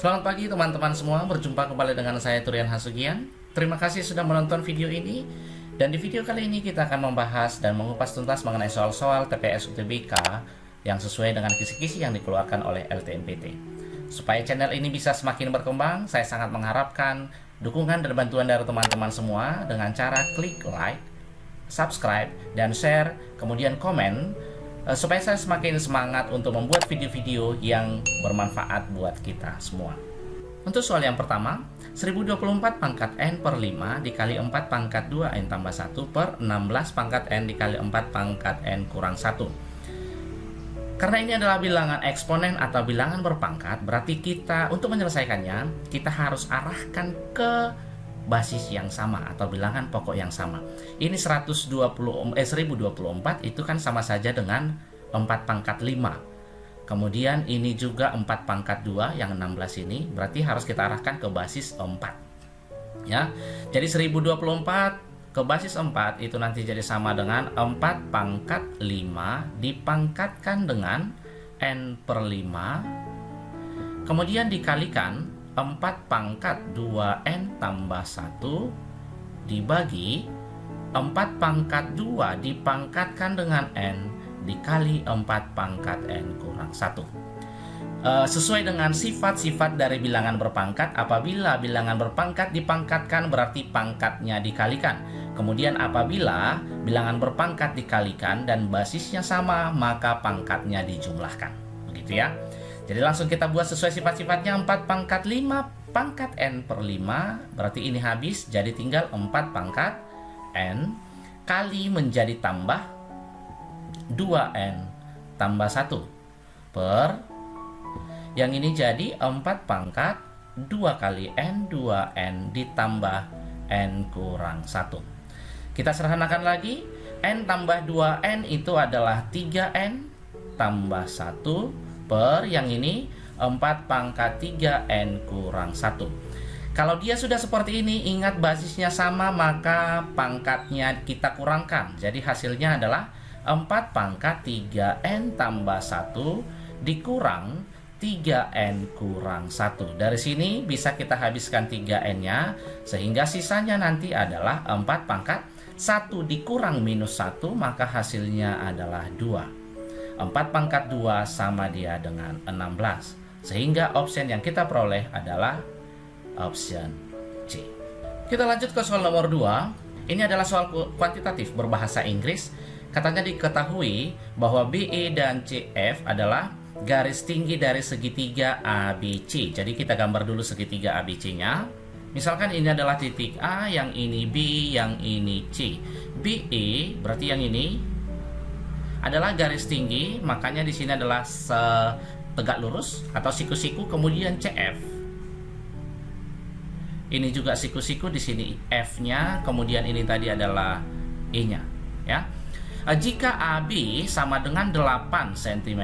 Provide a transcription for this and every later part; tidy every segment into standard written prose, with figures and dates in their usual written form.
Selamat pagi teman-teman semua, berjumpa kembali dengan saya Turian Hasugian. Terima kasih sudah menonton video ini. Dan di video kali ini kita akan membahas dan mengupas tuntas mengenai soal-soal TPS UTBK yang sesuai dengan kisi-kisi yang dikeluarkan oleh LTMPT. Supaya channel ini bisa semakin berkembang, saya sangat mengharapkan dukungan dan bantuan dari teman-teman semua dengan cara klik like, subscribe, dan share, kemudian komen, supaya saya semakin semangat untuk membuat video-video yang bermanfaat buat kita semua. Untuk soal yang pertama, 1024 pangkat N per 5 dikali 4 pangkat 2 N tambah 1 per 16 pangkat N dikali 4 pangkat N kurang 1. Karena ini adalah bilangan eksponen atau bilangan berpangkat, berarti kita untuk menyelesaikannya, kita harus arahkan ke basis yang sama atau bilangan pokok yang sama. Ini 1024 itu kan sama saja dengan 4 pangkat 5. Kemudian ini juga 4 pangkat 2 yang 16 ini, berarti harus kita arahkan ke basis 4. Ya. Jadi 1024 ke basis 4 itu nanti jadi sama dengan 4 pangkat 5 dipangkatkan dengan N per 5. Kemudian dikalikan 4 pangkat 2N tambah 1 dibagi 4 pangkat 2 dipangkatkan dengan N dikali 4 pangkat N kurang 1. Sesuai dengan sifat-sifat dari bilangan berpangkat, apabila bilangan berpangkat dipangkatkan berarti pangkatnya dikalikan. Kemudian apabila bilangan berpangkat dikalikan dan basisnya sama, maka pangkatnya dijumlahkan. Begitu ya. Jadi langsung kita buat sesuai sifat-sifatnya. 4 pangkat 5 pangkat N per 5, berarti ini habis, jadi tinggal 4 pangkat N kali menjadi tambah 2N tambah 1 per, yang ini jadi 4 pangkat 2 kali N 2N ditambah N kurang 1. Kita sederhanakan lagi, N tambah 2N itu adalah 3N tambah 1 per yang ini 4 pangkat 3N kurang 1. Kalau dia sudah seperti ini, ingat basisnya sama, maka pangkatnya kita kurangkan. Jadi hasilnya adalah 4 pangkat 3N tambah 1 dikurang 3N kurang 1. Dari sini bisa kita habiskan 3N-nya, sehingga sisanya nanti adalah 4 pangkat 1 dikurang minus 1, maka hasilnya adalah 2. 4 pangkat 2 sama dia dengan 16. Sehingga opsi yang kita peroleh adalah opsi C. Kita lanjut ke soal nomor 2. Ini adalah soal kuantitatif berbahasa Inggris. Katanya diketahui bahwa BE dan CF adalah garis tinggi dari segitiga ABC. Jadi kita gambar dulu segitiga ABC-nya. Misalkan ini adalah titik A, yang ini B, yang ini C. BE berarti yang ini adalah garis tinggi, makanya di sini adalah tegak lurus atau siku-siku. Kemudian CF, ini juga siku-siku, di sini F-nya, kemudian ini tadi adalah E-nya, ya. Jika AB sama dengan 8 cm,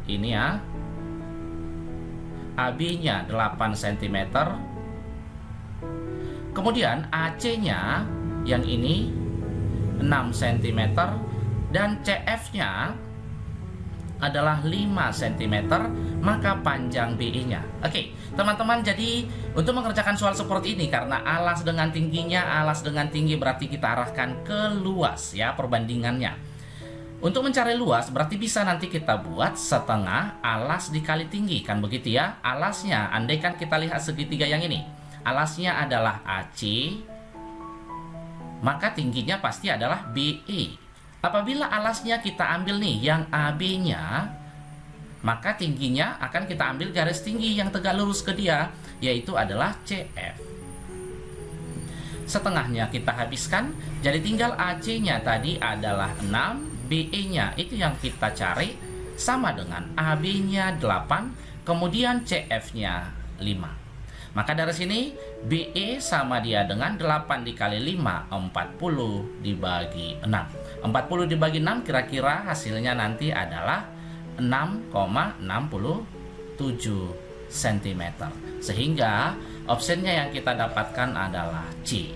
ini ya, AB-nya 8 cm, kemudian AC-nya yang ini 6 cm, dan CF-nya adalah 5 cm, maka panjang BE-nya. Oke, teman-teman, jadi untuk mengerjakan soal seperti ini, karena alas dengan tingginya, alas dengan tinggi berarti kita arahkan ke luas ya perbandingannya. Untuk mencari luas berarti bisa nanti kita buat setengah alas dikali tinggi, kan begitu ya. Alasnya, andaikan kita lihat segitiga yang ini, alasnya adalah AC, maka tingginya pasti adalah BE. Apabila alasnya kita ambil nih yang AB-nya, maka tingginya akan kita ambil garis tinggi yang tegak lurus ke dia, yaitu adalah CF. Setengahnya kita habiskan, jadi tinggal AC-nya tadi adalah 6, BE-nya itu yang kita cari sama dengan AB-nya 8, kemudian CF-nya 5. Maka dari sini BE sama dia dengan 8 dikali 5, 40 dibagi 6. 40 dibagi 6 kira-kira hasilnya nanti adalah 6,67 cm. Sehingga opsinya yang kita dapatkan adalah C.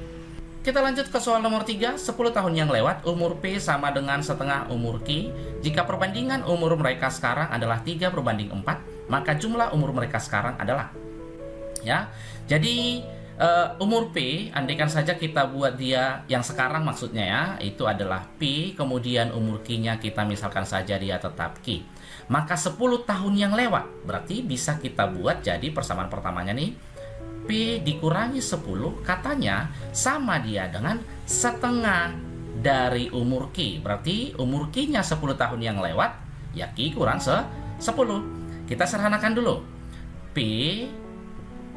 Kita lanjut ke soal nomor 3. 10 tahun yang lewat, umur P sama dengan setengah umur Q. Jika perbandingan umur mereka sekarang adalah 3/4, maka jumlah umur mereka sekarang adalah. Ya. Jadi umur P, andaikan saja kita buat dia yang sekarang maksudnya ya, itu adalah P, kemudian umur Q-nya kita misalkan saja dia tetap Q. Maka 10 tahun yang lewat, berarti bisa kita buat jadi persamaan pertamanya nih, P dikurangi 10 katanya sama dia dengan setengah dari umur Q. Berarti umur Q-nya 10 tahun yang lewat, ya Q kurang 10. Kita sederhanakan dulu. P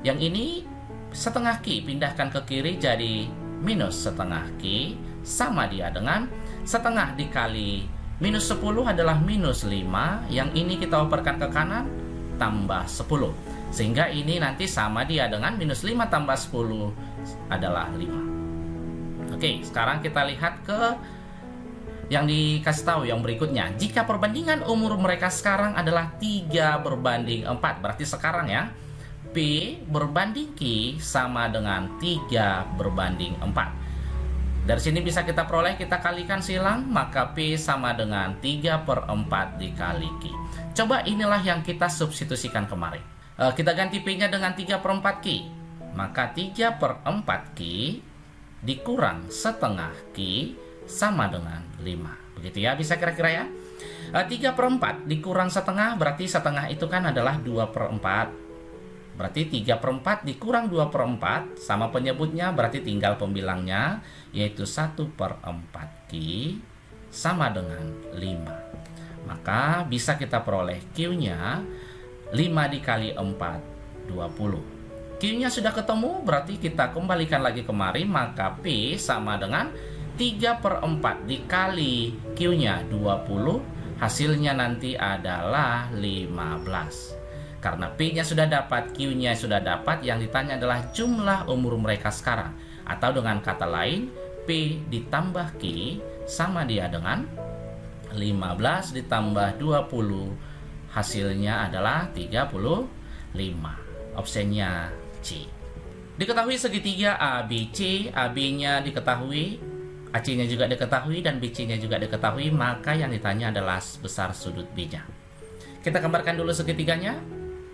yang ini setengah Q, pindahkan ke kiri jadi minus setengah Q, sama dia dengan setengah dikali minus 10 adalah minus 5, yang ini kita operkan ke kanan tambah 10, sehingga ini nanti sama dia dengan minus 5 tambah 10 adalah 5. Oke, sekarang kita lihat ke yang dikasih tahu yang berikutnya. Jika perbandingan umur mereka sekarang adalah 3 berbanding 4, berarti sekarang ya P berbanding Q sama dengan 3 berbanding 4. Dari sini bisa kita peroleh, kita kalikan silang, maka P sama dengan 3/4 dikali Q. Coba inilah yang kita substitusikan kemarin. Kita ganti P-nya dengan 3/4 Q. Maka 3/4 Q dikurang setengah Q sama dengan 5. Begitu ya, bisa kira-kira ya. 3/4 dikurang setengah, berarti setengah itu kan adalah 2/4. Berarti 3/4 dikurang 2/4 sama penyebutnya, berarti tinggal pembilangnya, yaitu 1/4 Q sama dengan 5. Maka bisa kita peroleh Q-nya 5 dikali 4, 20. Q-nya sudah ketemu, berarti kita kembalikan lagi kemari, maka P sama dengan 3/4 dikali Q-nya 20, hasilnya nanti adalah 15. Karena P-nya sudah dapat, Q-nya sudah dapat, yang ditanya adalah jumlah umur mereka sekarang. Atau dengan kata lain, P ditambah Q sama dia dengan 15 ditambah 20, hasilnya adalah 35. Opsinya C. Diketahui segitiga ABC, AB-nya diketahui, AC-nya juga diketahui, dan BC-nya juga diketahui, maka yang ditanya adalah besar sudut B-nya. Kita gambarkan dulu segitiganya.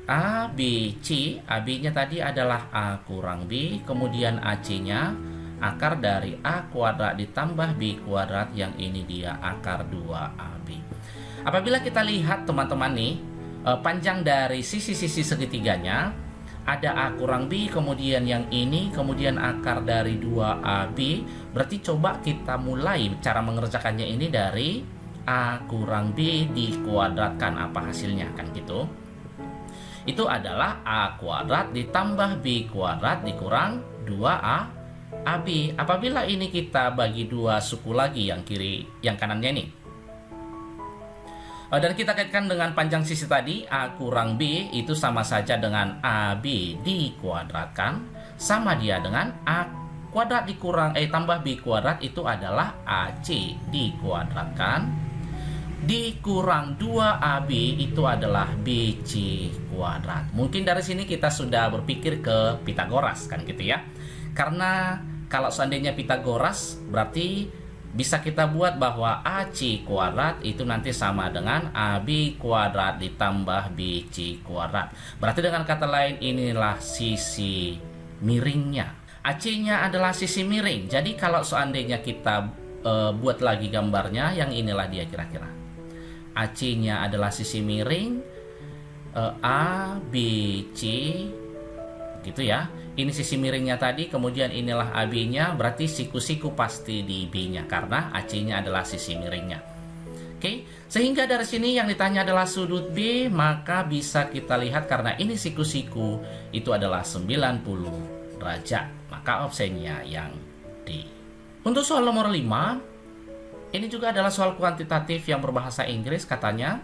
A, B, C, AB-nya tadi adalah A kurang B, kemudian AC-nya akar dari A kuadrat ditambah B kuadrat, yang ini dia akar 2AB. Apabila kita lihat teman-teman nih, panjang dari sisi-sisi segitiganya, ada A kurang B, kemudian yang ini, kemudian akar dari 2AB, berarti coba kita mulai cara mengerjakannya ini dari A kurang B dikuadratkan, apa hasilnya, kan gitu. Itu adalah A kuadrat ditambah B kuadrat dikurang 2A AB. Apabila ini kita bagi dua suku lagi, yang kiri, yang kanannya ini, dan kita kaitkan dengan panjang sisi tadi, A kurang B itu sama saja dengan AB dikuadratkan, sama dia dengan A kuadrat dikurang tambah B kuadrat, itu adalah AC dikuadratkan, dikurang 2AB itu adalah BC kuadrat. Mungkin dari sini kita sudah berpikir ke Pitagoras, kan gitu ya. Karena kalau seandainya Pitagoras, berarti bisa kita buat bahwa AC kuadrat itu nanti sama dengan AB kuadrat ditambah BC kuadrat. Berarti dengan kata lain, inilah sisi miringnya. AC-nya adalah sisi miring. Jadi kalau seandainya kita buat lagi gambarnya, yang inilah dia kira-kira. AC-nya adalah sisi miring, A, B, C, gitu ya. Ini sisi miringnya tadi, kemudian inilah AB-nya, berarti siku-siku pasti di B-nya, karena AC-nya adalah sisi miringnya. Oke, sehingga dari sini yang ditanya adalah sudut B, maka bisa kita lihat karena ini siku-siku, itu adalah 90 derajat. Maka opsinya yang D. Untuk soal nomor 5, ini juga adalah soal kuantitatif yang berbahasa Inggris, katanya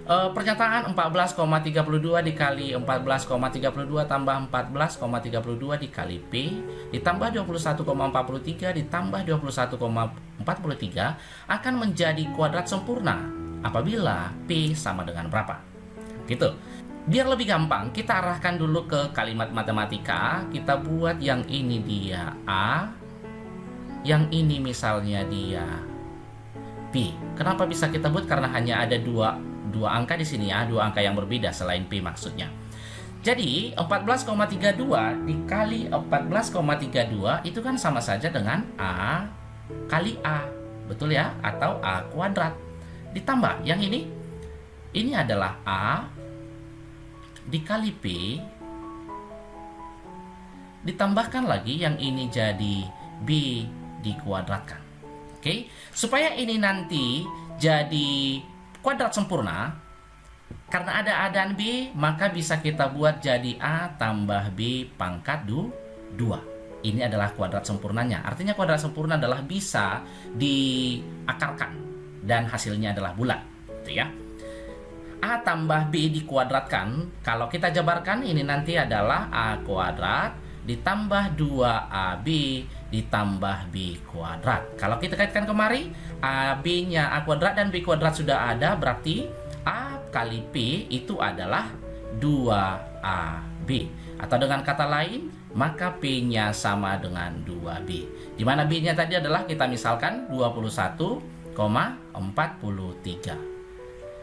pernyataan 14,32 dikali 14,32 tambah 14,32 dikali P ditambah 21,43 ditambah 21,43 akan menjadi kuadrat sempurna apabila P sama dengan berapa? Gitu. Biar lebih gampang, kita arahkan dulu ke kalimat matematika. Kita buat yang ini dia A, yang ini misalnya dia P. Kenapa bisa kita buat? Karena hanya ada dua angka di sini ya, dua angka yang berbeda selain P maksudnya. Jadi 14,32 dikali 14,32 itu kan sama saja dengan A kali A. Betul ya? Atau A kuadrat. Ditambah yang ini adalah A dikali P, ditambahkan lagi yang ini jadi B dikuadratkan. Oke, supaya ini nanti jadi kuadrat sempurna, karena ada A dan B, maka bisa kita buat jadi A tambah B pangkat 2. Ini adalah kuadrat sempurnanya. Artinya kuadrat sempurna adalah bisa diakarkan dan hasilnya adalah bulat, gitu ya. A tambah B dikuadratkan, kalau kita jabarkan ini nanti adalah A kuadrat ditambah 2AB ditambah B kuadrat. Kalau kita kaitkan kemari, AB-nya A kuadrat dan B kuadrat sudah ada, berarti A kali P itu adalah 2AB. Atau dengan kata lain, maka P-nya sama dengan 2B. Di mana B-nya tadi adalah kita misalkan 21,43.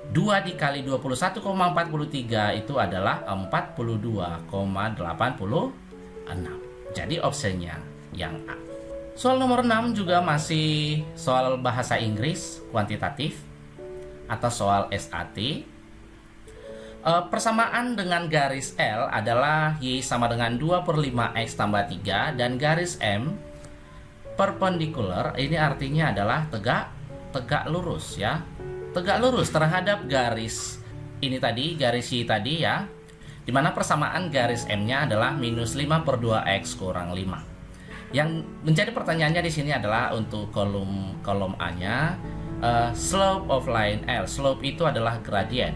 2 dikali 21,43 itu adalah 42,86. Jadi opsinya yang A. Soal nomor 6 juga masih soal bahasa Inggris kuantitatif atau soal SAT. Persamaan dengan garis L adalah Y sama dengan 2/5X tambah 3 dan garis M perpendicular, ini artinya adalah tegak lurus ya. Tegak lurus terhadap garis ini tadi, garis Y tadi ya, dimana persamaan garis M-nya adalah minus 5/2X kurang 5. Yang menjadi pertanyaannya di sini adalah untuk kolom A-nya, slope of line L. Slope itu adalah gradien.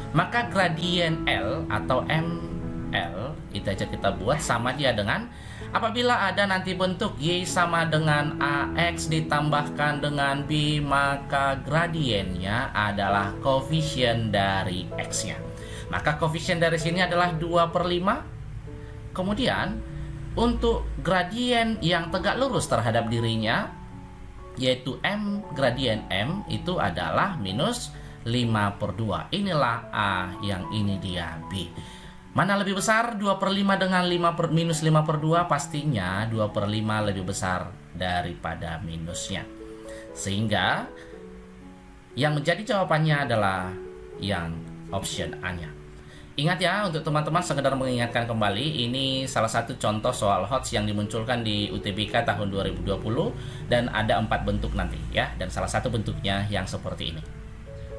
Maka gradien L atau ML itu aja kita buat sama dia dengan apabila ada nanti bentuk Y sama dengan AX ditambahkan dengan B, maka gradiennya adalah koefisien dari X-nya. Maka koefisien dari sini adalah 2/5. Kemudian untuk gradien yang tegak lurus terhadap dirinya, yaitu M, gradien M itu adalah minus 5/2. Inilah A, yang ini dia B. Mana lebih besar? 2/5 dengan minus 5/2, pastinya 2/5 lebih besar daripada minusnya. Sehingga yang menjadi jawabannya adalah yang option A-nya. Ingat ya, untuk teman-teman sekedar mengingatkan kembali, ini salah satu contoh soal HOTS yang dimunculkan di UTBK tahun 2020 dan ada 4 bentuk nanti ya, dan salah satu bentuknya yang seperti ini.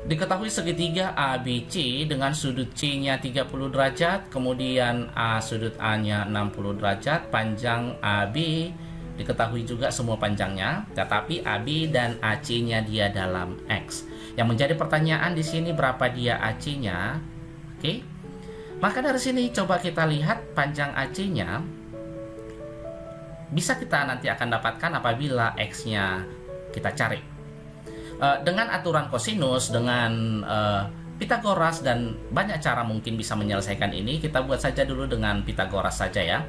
Diketahui segitiga ABC dengan sudut C-nya 30 derajat, kemudian A sudut A-nya 60 derajat, panjang AB diketahui juga semua panjangnya, tetapi AB dan AC-nya dia dalam X. Yang menjadi pertanyaan di sini berapa dia AC-nya? Oke. Maka dari sini coba kita lihat panjang AC-nya. Bisa kita nanti akan dapatkan apabila X-nya kita cari. Dengan aturan kosinus, dengan Pitagoras dan banyak cara mungkin bisa menyelesaikan ini. Kita buat saja dulu dengan Pitagoras saja ya.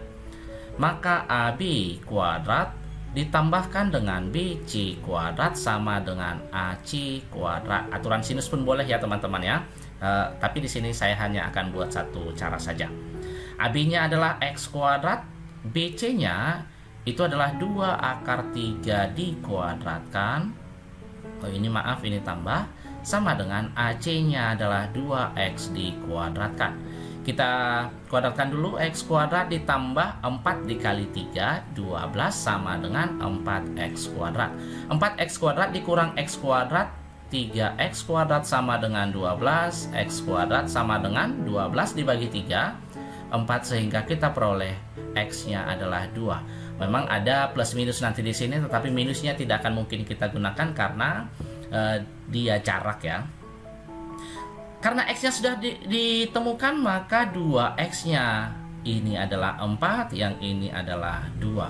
Maka AB kuadrat ditambahkan dengan BC kuadrat sama dengan AC kuadrat. Aturan sinus pun boleh ya teman-teman ya. Tapi di sini saya hanya akan buat satu cara saja. AB-nya adalah X kuadrat, BC-nya itu adalah 2/3 dikuadratkan. Oh ini maaf, ini tambah sama dengan AC-nya adalah 2X dikuadratkan. Kita kuadratkan dulu, X kuadrat ditambah 4 dikali 3, 12 sama dengan 4X kuadrat. 4X kuadrat dikurang X kuadrat, 3X kuadrat sama dengan 12, X kuadrat sama dengan 12 dibagi 3, 4, sehingga kita peroleh X-nya adalah 2. Memang ada plus minus nanti di sini, tetapi minusnya tidak akan mungkin kita gunakan karena dia jarak ya. Karena X-nya sudah ditemukan, maka 2X-nya ini adalah 4, yang ini adalah 2.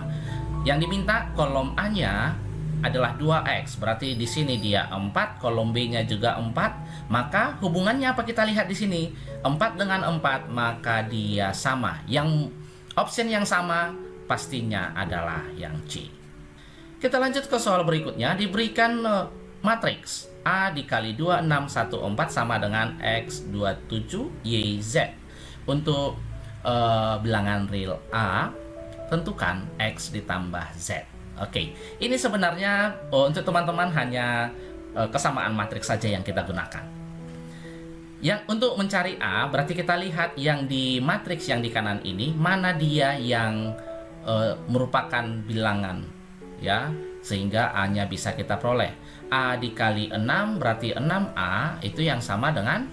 Yang diminta kolom A-nya adalah 2X, berarti di sini dia 4, kolom B-nya juga 4. Maka hubungannya apa kita lihat di sini? 4 dengan 4, maka dia sama. Yang option yang sama pastinya adalah yang C. Kita lanjut ke soal berikutnya. Diberikan matriks A dikali 2614 sama dengan X27YZ. Untuk bilangan real A, tentukan X ditambah Z. Oke, ini sebenarnya untuk teman-teman hanya kesamaan matriks saja yang kita gunakan. Yang untuk mencari A, berarti kita lihat yang di matriks yang di kanan ini, mana dia yang merupakan bilangan, ya, sehingga A-nya bisa kita peroleh. A dikali 6 berarti 6A itu yang sama dengan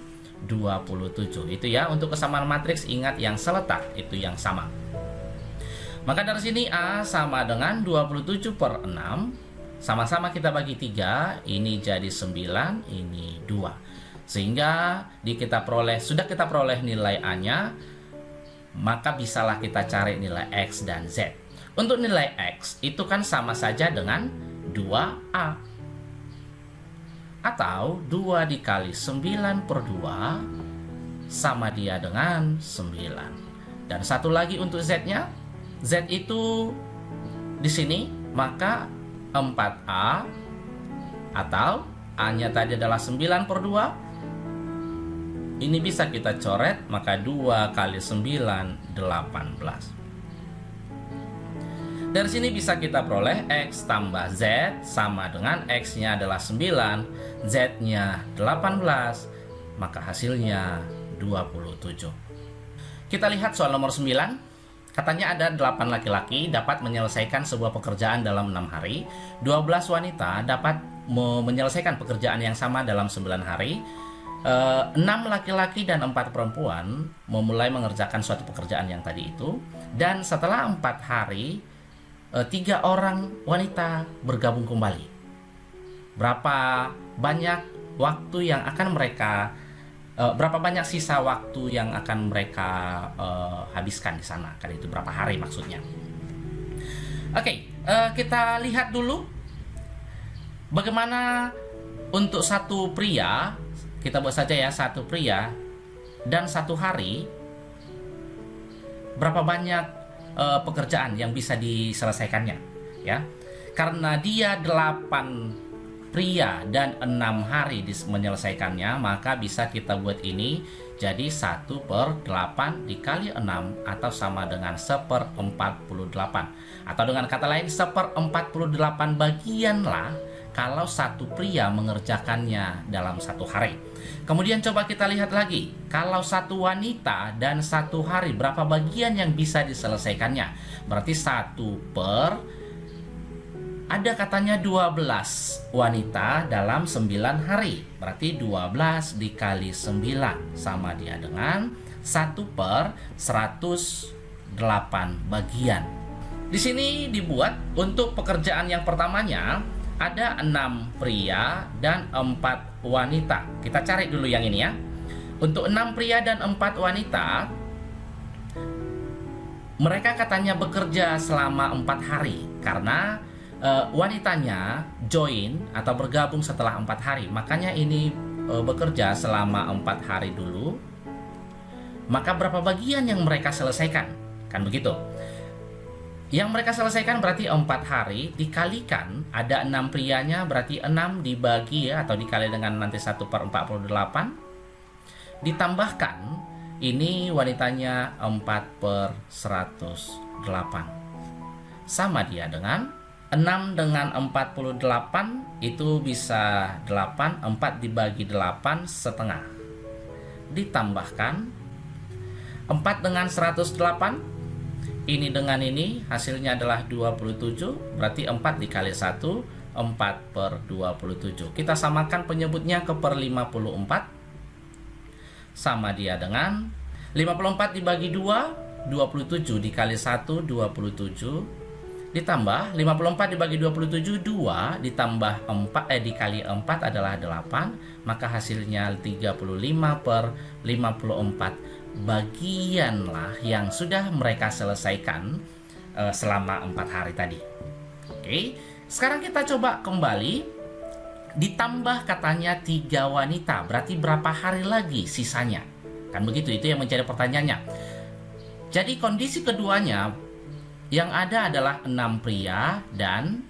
27. Itu ya, untuk kesamaan matriks ingat yang seletak itu yang sama. Maka dari sini A sama dengan 27 per 6. Sama-sama kita bagi 3, ini jadi 9, ini 2. Sehingga sudah kita peroleh nilai A-nya, maka bisalah kita cari nilai X dan Z. Untuk nilai X itu kan sama saja dengan 2A. Atau 2 dikali 9 per 2 sama dia dengan 9. Dan satu lagi untuk Z-nya. Z itu di sini, maka 4A, atau A-nya tadi adalah 9 per 2. Ini bisa kita coret, maka 2 kali 9, 18. Dari sini bisa kita peroleh X tambah Z sama dengan X-nya adalah 9, Z-nya 18, maka hasilnya 27. Kita lihat soal nomor 9. Katanya ada 8 laki-laki dapat menyelesaikan sebuah pekerjaan dalam 6 hari. 12 wanita dapat menyelesaikan pekerjaan yang sama dalam 9 hari. 6 laki-laki dan 4 perempuan memulai mengerjakan suatu pekerjaan yang tadi itu. Dan setelah 4 hari, 3 orang wanita bergabung kembali. Berapa banyak waktu yang akan mereka berapa banyak sisa waktu yang akan mereka habiskan di sana, kan itu berapa hari maksudnya. Oke, kita lihat dulu bagaimana untuk satu pria, kita buat saja ya, satu pria dan 1 hari berapa banyak pekerjaan yang bisa diselesaikannya, ya. Karena dia 8 pria dan 6 hari menyelesaikannya, maka bisa kita buat ini jadi 1 per 8 dikali 6 atau sama dengan 1/48. Atau dengan kata lain 1/48 bagianlah kalau satu pria mengerjakannya dalam 1 hari. Kemudian coba kita lihat lagi, kalau satu wanita dan 1 hari berapa bagian yang bisa diselesaikannya. Berarti 1 per, ada katanya 12 wanita dalam 9 hari. Berarti 12 dikali 9 sama dia dengan 1 per 108 bagian. Di sini dibuat untuk pekerjaan yang pertamanya ada 6 pria dan 4 wanita. Kita cari dulu yang ini ya. Untuk 6 pria dan 4 wanita, mereka katanya bekerja selama 4 hari karena wanitanya join atau bergabung setelah 4 hari. Makanya ini bekerja selama 4 hari dulu. Maka berapa bagian yang mereka selesaikan? Kan begitu. Yang mereka selesaikan berarti 4 hari dikalikan, ada 6 prianya, berarti 6 dibagi ya, atau dikali dengan nanti 1/48. Ditambahkan, ini wanitanya 4 per 108. Sama dia dengan 6 dengan 48 itu bisa 8, 4 dibagi 8 setengah. Ditambahkan 4 dengan 108, ini dengan ini hasilnya adalah 27, berarti 4 dikali 1, 4 per 27. Kita samakan penyebutnya ke per 54, sama dia dengan 54 dibagi 2, 27 dikali 1, 27, ditambah 54 dibagi 27, 2 ditambah 4 dikali 4 adalah 8, maka hasilnya 35 per 54 bagianlah yang sudah mereka selesaikan selama 4 hari tadi. Oke, sekarang kita coba kembali. Ditambah katanya 3 wanita, berarti berapa hari lagi sisanya? Kan begitu, itu yang menjadi pertanyaannya. Jadi kondisi keduanya yang ada adalah 6 pria dan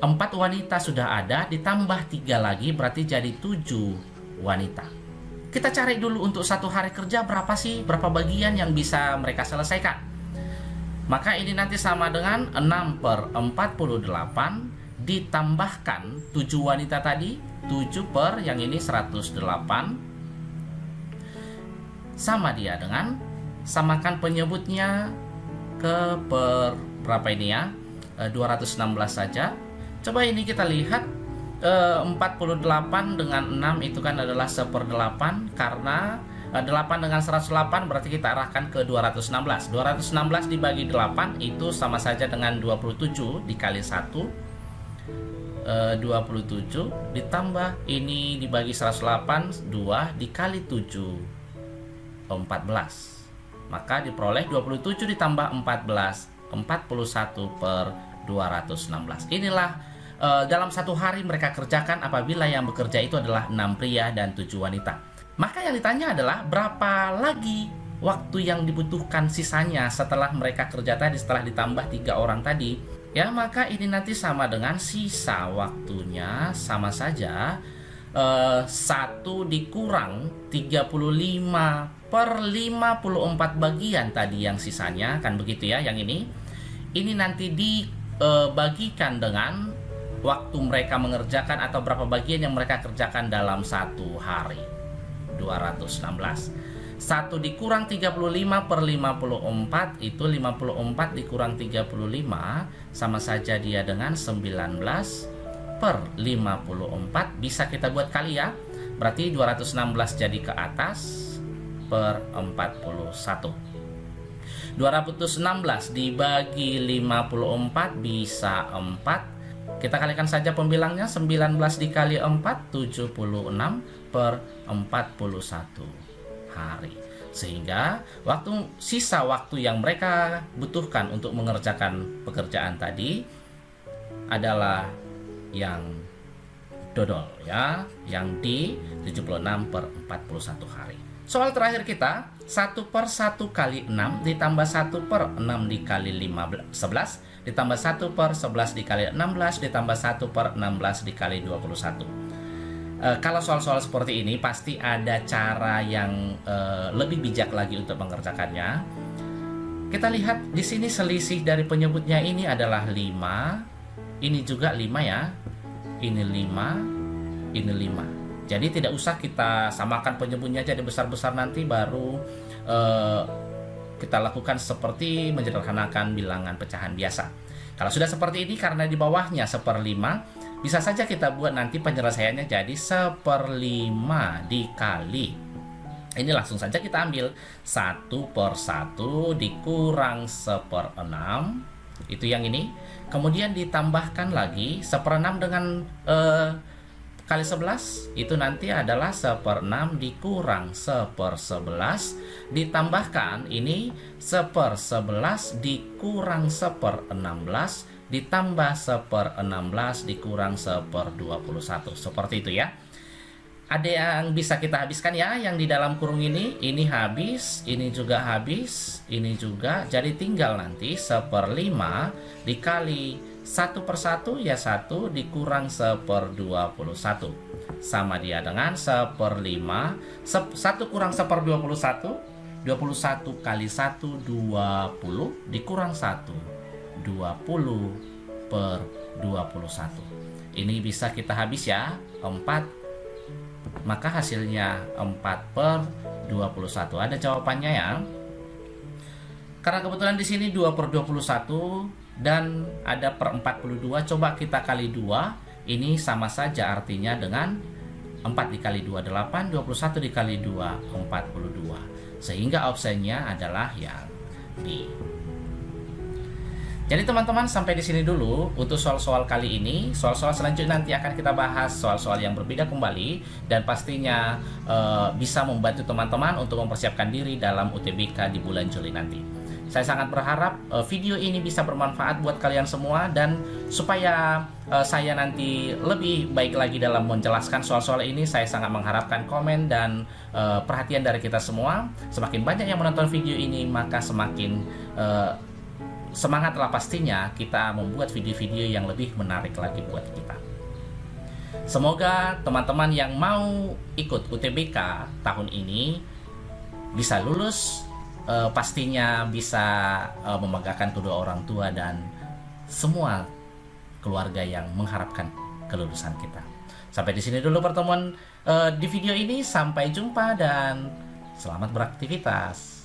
4 wanita sudah ada, ditambah 3 lagi berarti jadi 7 wanita. Kita cari dulu untuk satu hari kerja berapa sih, berapa bagian yang bisa mereka selesaikan. Maka ini nanti sama dengan 6/48 ditambahkan 7 wanita tadi, 7 per yang ini 108, sama dia dengan, samakan penyebutnya ke per berapa ini ya, 216 saja. Coba ini kita lihat, 48 dengan 6 itu kan adalah 1/8, karena 8 dengan 108 berarti kita arahkan ke 216. 216 dibagi 8 itu sama saja dengan 27 dikali 1, 27 ditambah ini dibagi 108, 2 dikali 7, 14. Maka diperoleh 27 ditambah 14, 41/216. Inilah dalam satu hari mereka kerjakan apabila yang bekerja itu adalah 6 pria dan 7 wanita. Maka yang ditanya adalah berapa lagi waktu yang dibutuhkan sisanya setelah mereka kerja tadi, setelah ditambah 3 orang tadi. Ya, maka ini nanti sama dengan sisa waktunya sama saja 1 dikurang 35/54 bagian tadi yang sisanya, kan begitu ya yang ini. Ini nanti dibagikan dengan waktu mereka mengerjakan atau berapa bagian yang mereka kerjakan dalam satu hari, 216. 1 dikurang 35/54 itu 54 dikurang 35 sama saja dia dengan 19/54. Bisa kita buat kali ya, berarti 216 jadi ke atas per 41. 216 dibagi 54 bisa 4. Kita kalikan saja pembilangnya, 19 dikali 4, 76/41 hari. Sehingga sisa waktu yang mereka butuhkan untuk mengerjakan pekerjaan tadi adalah yang dodol ya, yang di 76/41 hari. Soal terakhir kita, 1/1 kali 6 ditambah 1/6 dikali 11 ditambah 1/11 dikali 16 ditambah 1/16 dikali 21. Kalau soal-soal seperti ini pasti ada cara yang lebih bijak lagi untuk mengerjakannya. Kita lihat di sini selisih dari penyebutnya ini adalah 5. Ini juga 5 ya. Ini 5, ini 5. Jadi tidak usah kita samakan penyebutnya jadi besar-besar, nanti baru kita lakukan seperti menyederhanakan bilangan pecahan biasa. Kalau sudah seperti ini, karena di bawahnya 1/5, bisa saja kita buat nanti penyelesaiannya jadi 1/5 dikali. Ini langsung saja kita ambil 1/1 dikurang 1/6, itu yang ini. Kemudian ditambahkan lagi 1/6 dengan kali 11, itu nanti adalah 1/6 dikurang 1/11, ditambahkan ini 1/11 dikurang 1/16, ditambah 1/16 dikurang 1/21. Seperti itu ya. Ada yang bisa kita habiskan ya, yang di dalam kurung ini habis, ini juga habis, ini juga. Jadi tinggal nanti 1/5 dikali 1/1 ya 1 dikurang 1/21, sama dia dengan 1/5. 1 kurang 1/21, 21 kali 1 20 dikurang 1, 20/21. Ini bisa kita habis ya, 4. Maka hasilnya 4/21. Ada jawabannya ya. Karena kebetulan di sini 2/21 dan ada per 42, coba kita kali 2. Ini sama saja artinya dengan 4 dikali 2 8, 21 dikali 2 42. Sehingga opsinya adalah yang D. Jadi teman-teman, sampai di sini dulu untuk soal-soal kali ini. Soal-soal selanjutnya nanti akan kita bahas soal-soal yang berbeda kembali, dan pastinya bisa membantu teman-teman untuk mempersiapkan diri dalam UTBK di bulan Juli nanti. Saya sangat berharap video ini bisa bermanfaat buat kalian semua, dan supaya saya nanti lebih baik lagi dalam menjelaskan soal-soal ini, saya sangat mengharapkan komen dan perhatian dari kita semua. Semakin banyak yang menonton video ini, maka semakin semangatlah pastinya kita membuat video-video yang lebih menarik lagi buat kita. Semoga teman-teman yang mau ikut UTBK tahun ini bisa lulus, pastinya bisa membanggakan kedua orang tua dan semua keluarga yang mengharapkan kelulusan kita. Sampai di sini dulu pertemuan di video ini. Sampai jumpa dan selamat beraktivitas.